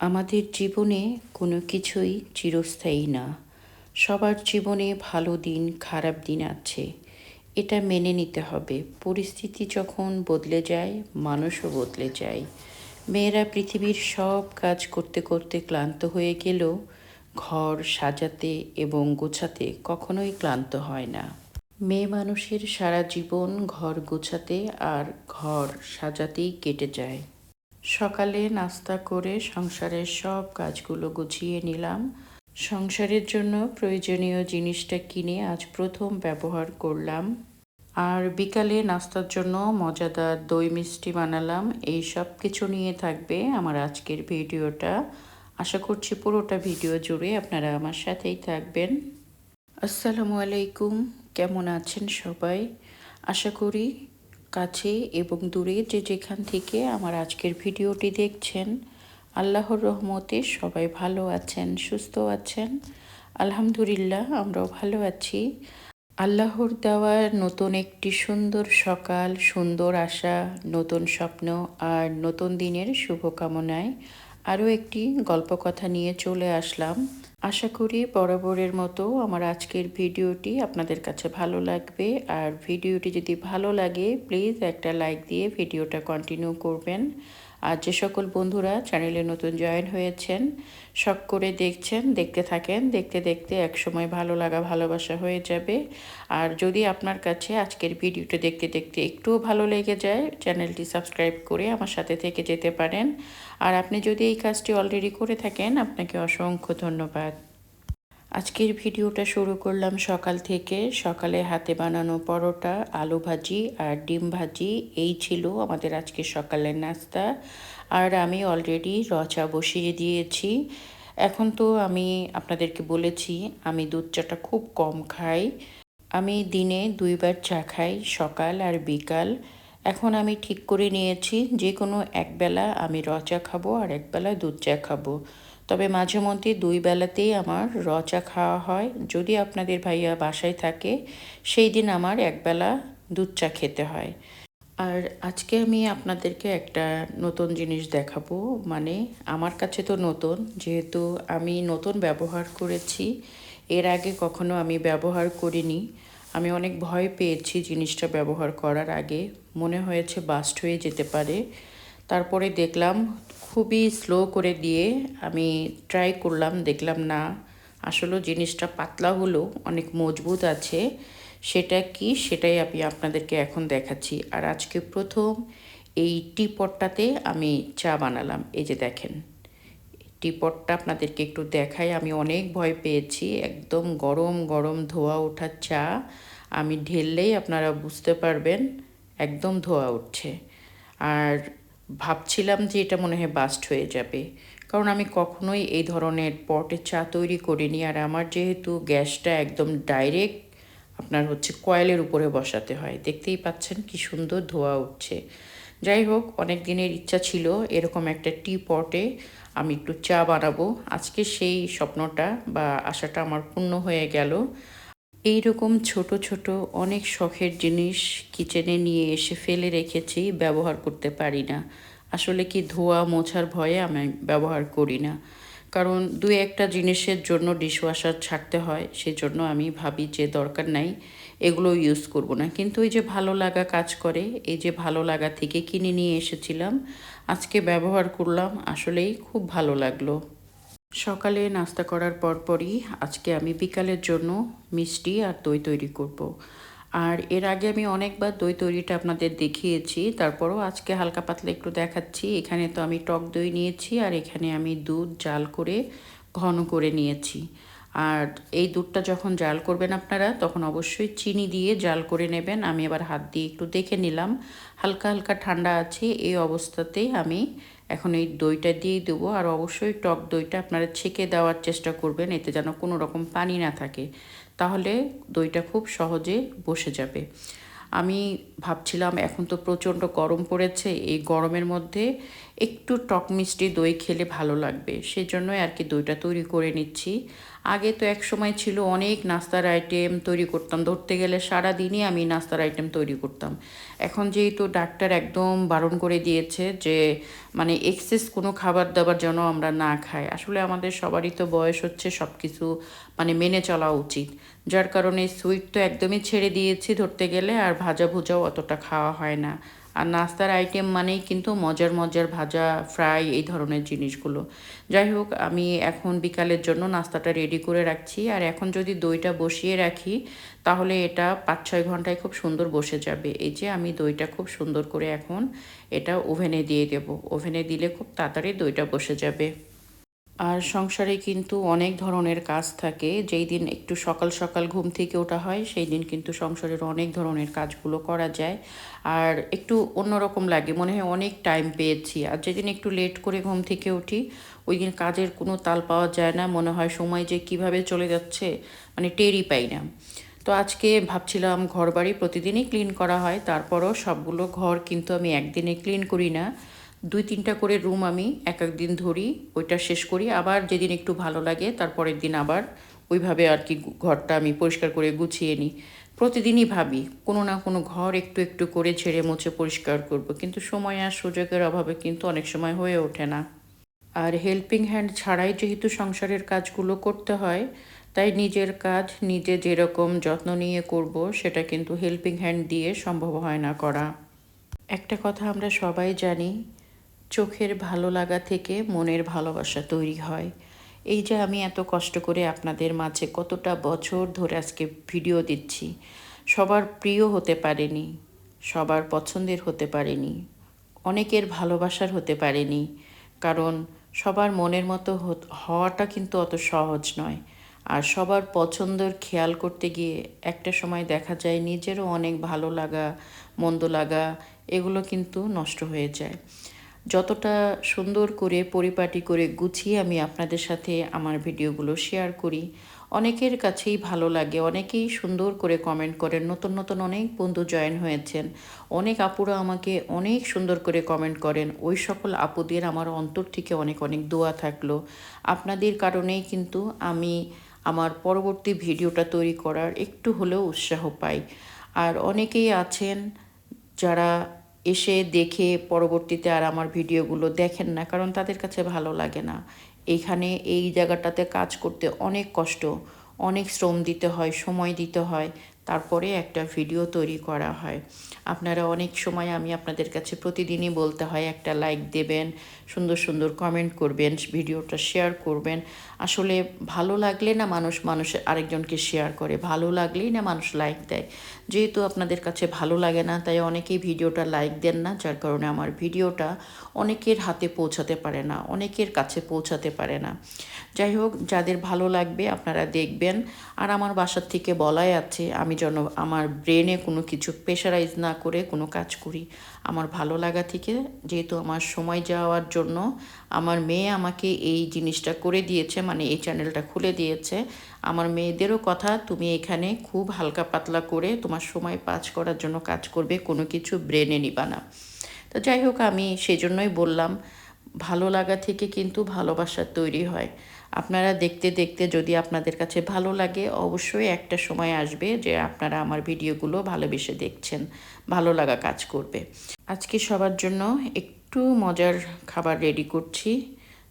আমাদের জীবনে কোনো কিছুই চিরস্থায়ী না। সবার জীবনে ভালো দিন, খারাপ দিন আছে। এটা মেনে নিতে হবে। পরিস্থিতি যখন বদলে যায়, মানুষও বদলে যায়। মেয়েরা পৃথিবীর সব কাজ করতে করতে ক্লান্ত হয়ে গেলেও ঘর সাজাতে এবং গোছাতে কখনোই ক্লান্ত হয় না। মেয়ে মানুষের সারা জীবন ঘর গোছাতে আর ঘর সাজাতেই কেটে যায়। সকালে নাস্তা করে সংসারের সব কাজগুলো গুছিয়ে নিলাম। সংসারের জন্য প্রয়োজনীয় জিনিসটা কিনে আজ প্রথম ব্যবহার করলাম। আর বিকালে নাস্তার জন্য মজাদার দই মিষ্টি বানালাম। এই সব কিছু নিয়ে থাকবে আমার আজকের ভিডিওটা। আশা করছি পুরোটা ভিডিও জুড়ে আপনারা আমার সাথেই থাকবেন। আসসালামু আলাইকুম, কেমন আছেন সবাই? আশা করি কাছে এবং দূরে যে যেখান থেকে আমার আজকের ভিডিওটি দেখছেন, আল্লাহর রহমতে সবাই ভালো আছেন, সুস্থ আছেন। আলহামদুলিল্লাহ, আমরাও ভালো আছি। আল্লাহর দেওয়া নতুন একটি সুন্দর সকাল, সুন্দর আশা, নতুন স্বপ্ন আর নতুন দিনের শুভকামনায় আরও একটি গল্পকথা নিয়ে চলে আসলাম। আশা করি বরাবরের মতো আমার আজকের ভিডিওটি আপনাদের কাছে ভালো লাগবে। আর ভিডিওটি যদি ভালো লাগে প্লিজ একটা লাইক দিয়ে ভিডিওটা কন্টিনিউ করবেন। আর যে সকল বন্ধুরা চ্যানেলে নতুন জয়েন হয়েছেন, শখ করে দেখছেন, দেখতে থাকেন, দেখতে দেখতে একসময় ভালো লাগা ভালোবাসা হয়ে যাবে। আর যদি আপনার কাছে আজকের ভিডিওটা দেখতে দেখতে একটুও ভালো লেগে যায়, চ্যানেলটি সাবস্ক্রাইব করে আমার সাথে থেকে যেতে পারেন। আর আপনি যদি এই কাজটি অলরেডি করে থাকেন, আপনাকে অসংখ্য ধন্যবাদ। আজকের ভিডিওটা শুরু করলাম সকাল থেকে। সকালে হাতে বানানো পরোটা, আলু ভাজি আর ডিম ভাজি, এই ছিল আমাদের আজকে সকালের নাস্তা। আর আমি অলরেডি চা বসিয়ে দিয়েছি। এখন তো আমি আপনাদেরকে বলেছি আমি দুধ চাটা খুব কম খাই। আমি দিনে 2বার চা খাই, সকাল আর বিকাল। এখন আমি ঠিক করে নিয়েছি যে কোনো একবেলা আমি চা খাবো আর একবেলা দুধ চা খাবো। তবে মাঝে মধ্যে 2 বেলাতেই আমার চা খাওয়া হয়। যদি আপনাদের ভাইয়া বাসায় থাকে সেই দিন আমার একবেলা দুধ চা খেতে হয়। আর আজকে আমি আপনাদেরকে একটা নতুন জিনিস দেখাবো। মানে আমার কাছে তো নতুন, যেহেতু আমি নতুন ব্যবহার করেছি। এর আগে কখনো আমি ব্যবহার করিনি। আমি অনেক ভয় পেয়েছি জিনিসটা ব্যবহার করার আগে। মনে হয়েছে বাস্ট হয়ে যেতে পারে। তারপরে দেখলাম খুবই স্লো করে দিয়ে আমি ট্রাই করলাম, দেখলাম না, আসলে জিনিসটা পাতলা হলেও অনেক মজবুত আছে। সেটা কি, সেটাই আমি আপনাদেরকে এখন দেখাচ্ছি। আর আজকে প্রথম এই টিপটটাতে আমি চা বানালাম। এই যে দেখেন, টিপটটা আপনাদেরকে একটু দেখাই। আমি অনেক ভয় পেয়েছি। একদম গরম গরম ধোয়া ওঠা চা আমি ঢেললেই আপনারা বুঝতে পারবেন একদম ধোয়া উঠছে। আর ভাবছিলাম যে এটা মনে হয় বাস্ট হয়ে যাবে, কারণ আমি কখনোই এই ধরনের পটে চা তৈরি করিনি। আর আমার যেহেতু গ্যাসটা একদম ডাইরেক্ট আপনার কয়েলের উপরে বসাতে হয়, দেখতেই পাচ্ছেন কি সুন্দর ধোয়া উঠছে। যাই হোক, অনেক দিনের ইচ্ছা ছিল এরকম একটা টি পটে আমি একটু চা বানাবো। আজকে সেই স্বপ্নটা বা আশাটা আমার পূর্ণ হয়ে গেল। এই রকম ছোট ছোট অনেক শখের জিনিস কিচেনে নিয়ে এসে ফেলে রেখেছি, ব্যবহার করতে পারি না। আসলে কি, ধোয়া মোছার ভয়ে আমি ব্যবহার করি না। কারণ 2-একটা জিনিসের জন্য ডিশওয়াশার ছাড়তে হয়, সেজন্য আমি ভাবি যে দরকার নাই, এগুলো ইউজ করব না। কিন্তু এই যে ভালো লাগা কাজ করে, এই যে ভালো লাগা থেকে কিনে নিয়ে এসেছিলাম, আজকে ব্যবহার করলাম, আসলেই খুব ভালো লাগলো। সকালে নাস্তা করার পরপরই আজকে আমি বিকালের জন্য মিষ্টি আর দই তৈরি করব। আর এর আগে আমি অনেকবার দই তৈরিটা আপনাদের দেখিয়েছি, তারপরও আজকে হালকা পাতলা একটু দেখাচ্ছি। এখানে তো আমি টক দই নিয়েছি আর এখানে আমি দুধ জাল করে ঘন করে নিয়েছি। আর এই দুধটা যখন জাল করবেন আপনারা, তখন অবশ্যই চিনি দিয়ে জাল করে নেবেন। আমি আবার হাত দিয়ে একটু দেখে নিলাম হালকা হালকা ঠান্ডা আছে। এই অবস্থাতেই আমি এখন এই দইটা দিয়ে দেবো। আর অবশ্যই টক দইটা আপনারা ছেঁকে দেওয়ার চেষ্টা করবেন, এতে যেন কোনো রকম পানি না থাকে, তাহলে দইটা খুব সহজে বসে যাবে। আমি ভাবছিলাম এখন তো প্রচণ্ড গরম পড়েছে, এই গরমের মধ্যে একটু টক মিষ্টি দই খেলে ভালো লাগবে, সেজন্যই আর কি দইটা তৈরি করে নিচ্ছি। আগে তো এক সময় ছিল অনেক নাস্তার আইটেম তৈরি করতাম, ধরতে গেলে সারাদিনই আমি নাস্তার আইটেম তৈরি করতাম। এখন যেহেতু ডাক্তার একদম বারণ করে দিয়েছে যে মানে এক্সেস কোনো খাবার দাবার যেন আমরা না খাই, আসলে আমাদের সবারই তো বয়স হচ্ছে, সব কিছু মানে মেনে চলা উচিত। যার কারণে সুইট তো একদমই ছেড়ে দিয়েছি ধরতে গেলে, আর ভাজা ভুজাও অতটা খাওয়া হয় না। আর নাস্তার আইটেম মানেই কিন্তু মজার মজার ভাজা, ফ্রাই, এই ধরনের জিনিসগুলো। যাই হোক, আমি এখন বিকালের জন্য নাস্তাটা রেডি করে রাখছি। আর এখন যদি দইটা বসিয়ে রাখি তাহলে এটা 5-6 ঘন্টায় খুব সুন্দর বসে যাবে। এই যে আমি দইটা খুব সুন্দর করে এখন এটা ওভেনে দিয়ে দেব। ওভেনে দিলে খুব তাড়াতাড়ি দইটা বসে যাবে। আর সংসারে কিন্তু অনেক ধরনের কাজ থাকে। যেই দিন একটু সকাল সকাল ঘুম থেকে ওঠা হয় সেই দিন কিন্তু সংসারের অনেক ধরনের কাজগুলো করা যায়। আর একটু অন্যরকম লাগে, মনে হয় অনেক টাইম পেয়েছি। আর যেদিন একটু লেট করে ঘুম থেকে উঠি ওই দিন কাজের কোনো তাল পাওয়া যায় না, মনে হয় সময় যে কিভাবে চলে যাচ্ছে মানে টেরই পাই না। তো আজকে ভাবছিলাম ঘরবাড়ি প্রতিদিনই ক্লিন করা হয়, তারপরও সবগুলো ঘর কিন্তু আমি একদিনে ক্লিন করি না। 2-3টা করে রুম আমি এক এক দিন ধরি, ওইটা শেষ করি, আবার যেদিন একটু ভালো লাগে তারপরের দিন আবার ওইভাবে আর কি ঘরটা আমি পরিষ্কার করে গুছিয়ে নিই। প্রতিদিনই ভাবি কোনো না কোনো ঘর একটু একটু করে ঝেড়ে মুছে পরিষ্কার করব, কিন্তু সময় আর সুযোগের অভাবে কিন্তু অনেক সময় হয়ে ওঠে না। আর হেল্পিং হ্যান্ড ছাড়াই যেহেতু সংসারের কাজগুলো করতে হয়, তাই নিজের কাজ নিজে যেরকম যত্ন নিয়ে করব সেটা কিন্তু হেল্পিং হ্যান্ড দিয়ে সম্ভব হয় না করা। একটা কথা আমরা সবাই জানি, চোখের ভালো লাগা থেকে মনের ভালোবাসা তৈরি হয়। এই যে আমি এত কষ্ট করে আপনাদের মাঝে কতটা বছর ধরে আজকে ভিডিও দিচ্ছি, সবার প্রিয় হতে পারেনি, সবার পছন্দের হতে পারেনি, অনেকের ভালোবাসার হতে পারেনি। কারণ সবার মনের মতো হওয়াটা কিন্তু অত সহজ নয়। আর সবার পছন্দের খেয়াল করতে গিয়ে একটা সময় দেখা যায় নিজেরও অনেক ভালো লাগা, মন্দ লাগা এগুলো কিন্তু নষ্ট হয়ে যায়। যতটা সুন্দর করে পরিপাটি করে গুছিয়ে আমি আপনাদের সাথে আমার ভিডিওগুলো শেয়ার করি, অনেকের কাছেই ভালো লাগে, অনেকেই সুন্দর করে কমেন্ট করেন। নতুন নতুন অনেক বন্ধু জয়েন হয়েছেন, অনেক আপুরা আমাকে অনেক সুন্দর করে কমেন্ট করেন। ওই সকল আপুদের আমার অন্তর থেকে অনেক অনেক দোয়া থাকলো। আপনাদের কারণেই কিন্তু আমি আমার পরবর্তী ভিডিওটা তৈরি করার একটু হলেও উৎসাহ পাই। আর অনেকেই আছেন যারা এসে দেখে পরবর্তীতে আর আমার ভিডিওগুলো দেখেন না, কারণ তাদের কাছে ভালো লাগে না। এইখানে এই জায়গাটাতে কাজ করতে অনেক কষ্ট, অনেক শ্রম দিতে হয়, সময় দিতে হয়, তারপরে একটা ভিডিও তৈরি করা হয়। আপনারা অনেক সময় আমি আপনাদের কাছে প্রতিদিনই বলতে হয় একটা লাইক দেবেন, সুন্দর সুন্দর কমেন্ট করবেন, ভিডিওটা শেয়ার করবেন। আসলে ভালো লাগলে না মানুষের আরেকজনকে শেয়ার করে, ভালো লাগলেই না মানুষ লাইক দেয়। যেহেতু আপনাদের কাছে ভালো লাগে না তাই অনেকেই ভিডিওটা লাইক দেন না, যার কারণে আমার ভিডিওটা অনেকের হাতে পৌঁছাতে পারে না, অনেকের কাছে পৌঁছাতে পারে না। যাই হোক, যাদের ভালো লাগবে আপনারা দেখবেন। আর আমার বাসার থেকে বলাই আছে আমি যেন আমার ব্রেনে কোনো কিছু প্রেশারাইজ না করে কোনো কাজ করি। আমার ভালো লাগা থেকে, যেহেতু আমার সময় যাওয়ার জন্য আমার মেয়ে আমাকে এই জিনিসটা করে দিয়েছে, মানে এই চ্যানেলটা খুলে দিয়েছে। আমার মেয়েদেরও কথা, তুমি এখানে খুব হালকা পাতলা করে তোমার সময় পাস করার জন্য কাজ করবে, কোনো কিছু ব্রেনে নিবা না। তো যাই হোক, আমি সেজন্যই বললাম ভালো লাগা থেকে কিন্তু ভালোবাসা তৈরি হয়। আপনারা দেখতে দেখতে যদি আপনাদের কাছে ভালো লাগে, অবশ্যই একটা সময় আসবে যে আপনারা আমার ভিডিওগুলো ভালোবেসে দেখছেন, ভালো লাগা কাজ করবে। আজকে সবার জন্য একটু মজার খাবার রেডি করছি।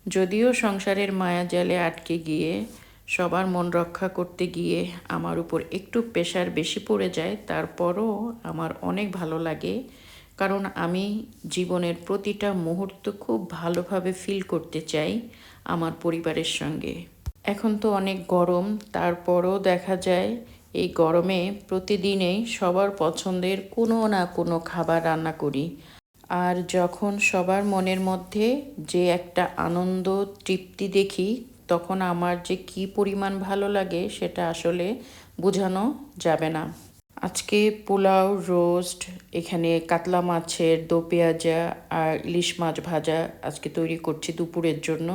যদিও সংসারের মায়াজালে আটকে গিয়ে সবার মন রক্ষা করতে গিয়ে আমার উপর একটু প্রেশার বেশি পড়ে যায়, তারপরও আমার অনেক ভালো লাগে। কারণ আমি জীবনের প্রতিটা মুহূর্ত খুব ভালোভাবে ফিল করতে চাই আমার পরিবারের সঙ্গে। এখন তো অনেক গরম, তারপরও দেখা যায় এই গরমে প্রতিদিনেই সবার পছন্দের কোনো না কোনো খাবার রান্না করি। আর যখন সবার মনের মধ্যে যে একটা আনন্দ, তৃপ্তি দেখি, তখন আমার যে কী পরিমাণ ভালো লাগে সেটা আসলে বোঝানো যাবে না। আজকে পোলাও, রোস্ট, এখানে কাতলা মাছের দো পেঁয়াজা আর ইলিশ মাছ ভাজা আজকে তৈরি করছি দুপুরের জন্য।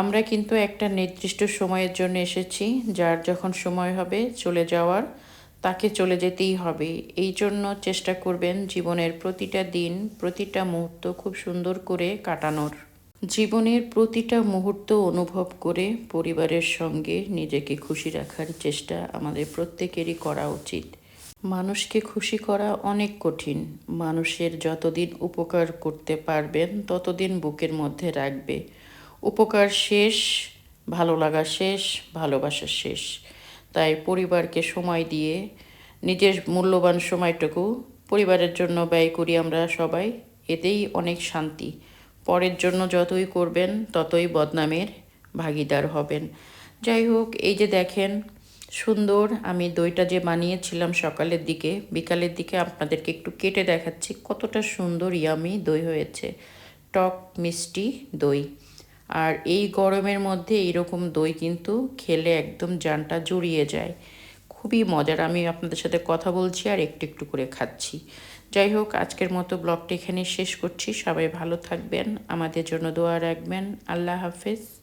আমরা কিন্তু একটা নির্দিষ্ট সময়ের জন্য এসেছি, যার যখন সময় হবে চলে যাওয়ার তাকে চলে যেতেই হবে। এই জন্য চেষ্টা করবেন জীবনের প্রতিটা দিন, প্রতিটা মুহূর্ত খুব সুন্দর করে কাটানোর। জীবনের প্রতিটা মুহূর্ত অনুভব করে পরিবারের সঙ্গে নিজেকে খুশি রাখার চেষ্টা আমাদের প্রত্যেকেরই করা উচিত। মানুষকে খুশি করা অনেক কঠিন। মানুষের যতদিন উপকার করতে পারবেন ততদিন বুকের মধ্যে রাখবে। উপকার শেষ, ভালো লাগা শেষ, ভালোবাসা শেষ। তাই পরিবারকে সময় দিয়ে নিজের মূল্যবান সময়টুকু পরিবারের জন্য ব্যয় করি আমরা সবাই। এতেই অনেক শান্তি। পরের জন্য যতই করবেন ততই বদনামের ভাগীদার হবেন। যাই হোক, এই যে দেখেন সুন্দর আমি দইটা যে বানিয়েছিলাম সকালের দিকে, বিকালের দিকে আপনাদেরকে একটু কেটে দেখাচ্ছি কতটা সুন্দর ইয়ামি দই হয়েছে। টক মিষ্টি দই। আর এই গরমের মধ্যে এইরকম দই কিন্তু খেলে একদম জানটা জুড়িয়ে যায়। খুবই মজার। আমি আপনাদের সাথে কথা বলছি আর একটু একটু করে খাচ্ছি। যাই হোক, আজকের মতো ব্লগটা এখানে শেষ করছি। সবাই ভালো থাকবেন, আমাদের জন্য দোয়া রাখবেন। আল্লাহ হাফেজ।